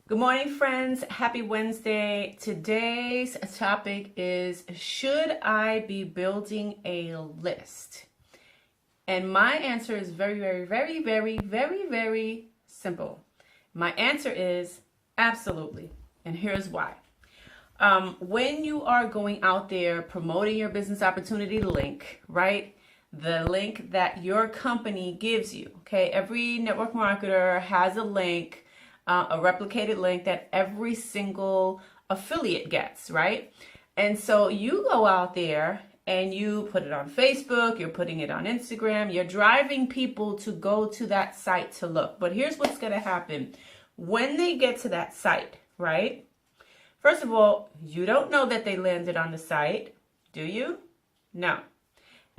Good morning, friends. Happy Wednesday. Today's topic is, should I be building a list? And my answer is very simple. My answer is absolutely. And here's why. When you are going out there promoting your business opportunity link, right? The link that your company gives you, okay? Every network marketer has a link, a replicated link that every single affiliate gets, right? And so you go out there and you put it on Facebook, you're putting it on Instagram, you're driving people to go to that site to look. But here's what's going to happen. When they get to that site, right? First of all, you don't know that they landed on the site, do you? No.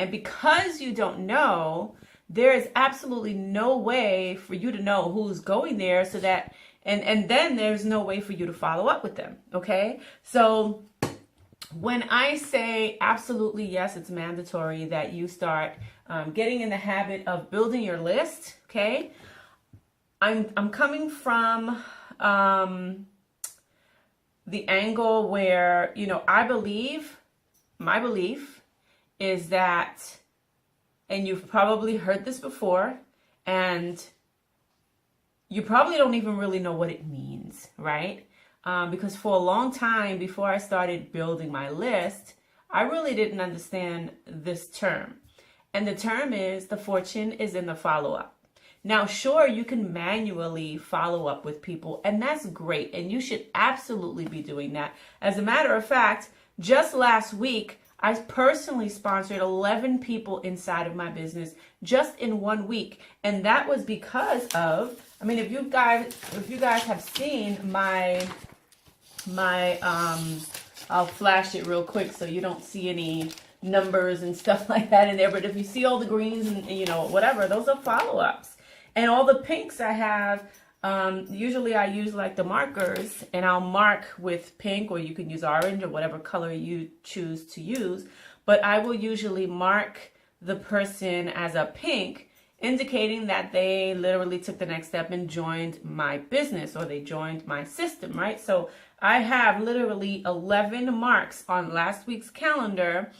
And because you don't know, there is absolutely no way for you to know who's going there, so that, and then there's no way for you to follow up with them, okay? So when I say absolutely yes, it's mandatory that you start getting in the habit of building your list, okay? I'm coming from the angle where, my belief is that, and you've probably heard this before, and you probably don't even really know what it means, right? Because for a long time before I started building my list, I really didn't understand this term. And the term is, the fortune is in the follow-up. Now, sure, you can manually follow up with people, and that's great, and you should absolutely be doing that. As a matter of fact, just last week, I personally sponsored 11 people inside of my business just in 1 week. And that was because of, if you guys have seen my I'll flash it real quick so you don't see any numbers and stuff like that in there. But if you see all the greens and, whatever, those are follow-ups. And all the pinks I have, usually I use like the markers, and I'll mark with pink, or you can use orange or whatever color you choose to use. But I will usually mark the person as a pink, indicating that they literally took the next step and joined my business, or they joined my system, right? So I have literally 11 marks on last week's calendar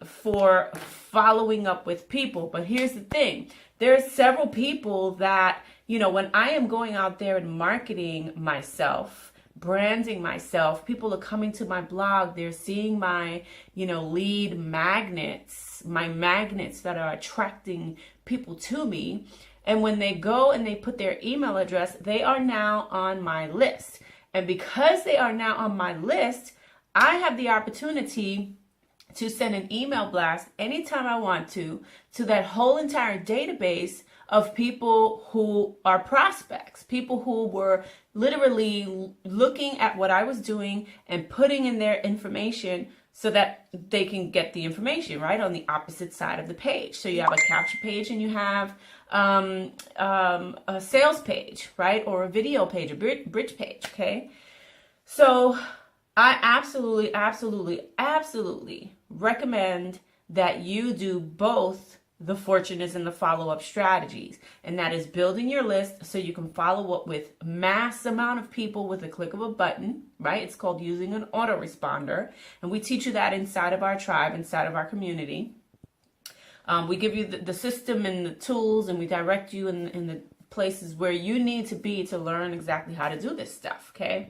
for following up with people. But here's the thing. There's several people that, when I am going out there and marketing myself, branding myself, people are coming to my blog, they're seeing my, lead magnets, my magnets that are attracting people to me. And when they go and they put their email address, they are now on my list. And because they are now on my list, I have the opportunity to send an email blast anytime I want to that whole entire database of people who are prospects, people who were literally looking at what I was doing and putting in their information so that they can get the information, right, on the opposite side of the page. So you have a capture page and you have a sales page, right, or a video page, a bridge page, okay? So I absolutely recommend that you do both the fortune is in the follow-up strategies. And that is building your list so you can follow up with mass amount of people with a click of a button, right? It's called using an autoresponder. And we teach you that inside of our tribe, inside of our community. We give you the system and the tools, and we direct you in the places where you need to be to learn exactly how to do this stuff, okay?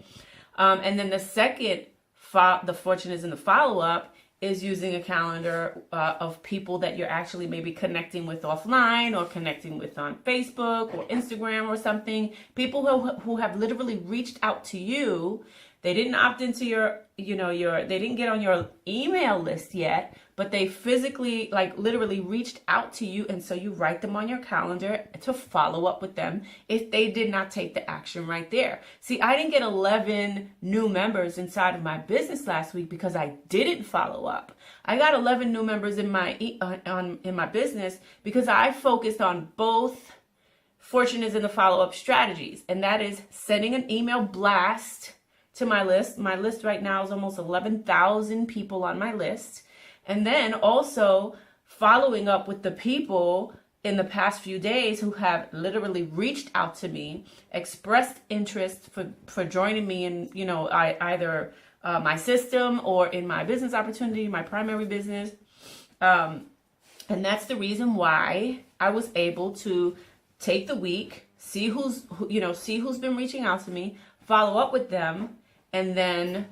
And then the second, the fortune is in the follow-up, is using a calendar of people that you're actually maybe connecting with offline, or connecting with on Facebook or Instagram or something. People who have literally reached out to you. They didn't opt into they didn't get on your email list yet, but they physically, literally reached out to you. And so you write them on your calendar to follow up with them if they did not take the action right there. See, I didn't get 11 new members inside of my business last week because I didn't follow up. I got 11 new members in my business because I focused on both fortune is in the follow-up strategies. And that is sending an email blast to my list. My list right now is almost 11,000 people on my list. And then also following up with the people in the past few days who have literally reached out to me, expressed interest for joining me in, either my system or in my business opportunity, my primary business. And that's the reason why I was able to take the week, see who's been reaching out to me, follow up with them, and then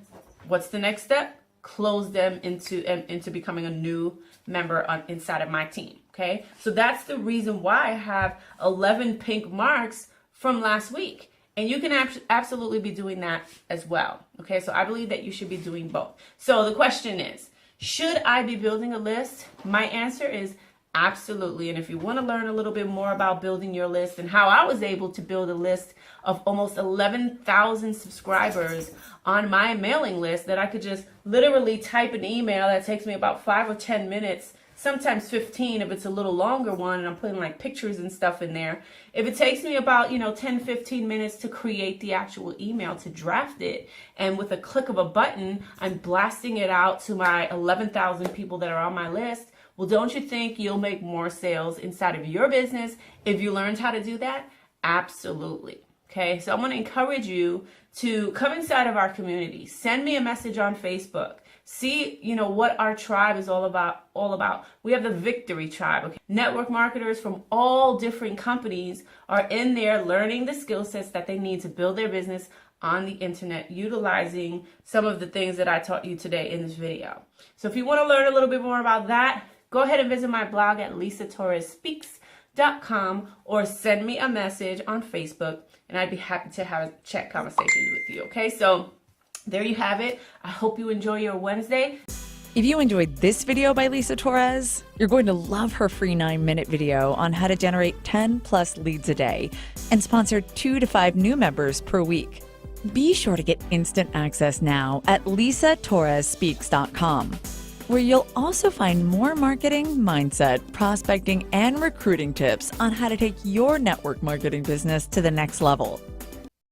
what's the next step? Close them into becoming a new member inside of my team. Okay, so that's the reason why I have 11 pink marks from last week, and you can absolutely be doing that as well. Okay, so I believe that you should be doing both. So the question is, should I be building a list? My answer is absolutely. And if you want to learn a little bit more about building your list and how I was able to build a list of almost 11,000 subscribers on my mailing list that I could just literally type an email that takes me about 5 or 10 minutes, sometimes 15 if it's a little longer one and I'm putting like pictures and stuff in there. If it takes me about 10, 15 minutes to create the actual email, to draft it, and with a click of a button I'm blasting it out to my 11,000 people that are on my list, well, don't you think you'll make more sales inside of your business if you learned how to do that? Absolutely. Okay, so I'm going to encourage you to come inside of our community. Send me a message on Facebook. See, what our tribe is all about. We have the Victory Tribe. Okay? Network marketers from all different companies are in there learning the skill sets that they need to build their business on the internet, utilizing some of the things that I taught you today in this video. So if you want to learn a little bit more about that, go ahead and visit my blog at coachlisatorres.com or send me a message on Facebook, and I'd be happy to have a chat conversation with you. Okay, so there you have it. I hope you enjoy your Wednesday. If you enjoyed this video by Lisa Torres, you're going to love her free 9-minute video on how to generate 10 plus leads a day and sponsor 2 to 5 new members per week. Be sure to get instant access now at lisatorresspeaks.com, where you'll also find more marketing, mindset, prospecting, and recruiting tips on how to take your network marketing business to the next level.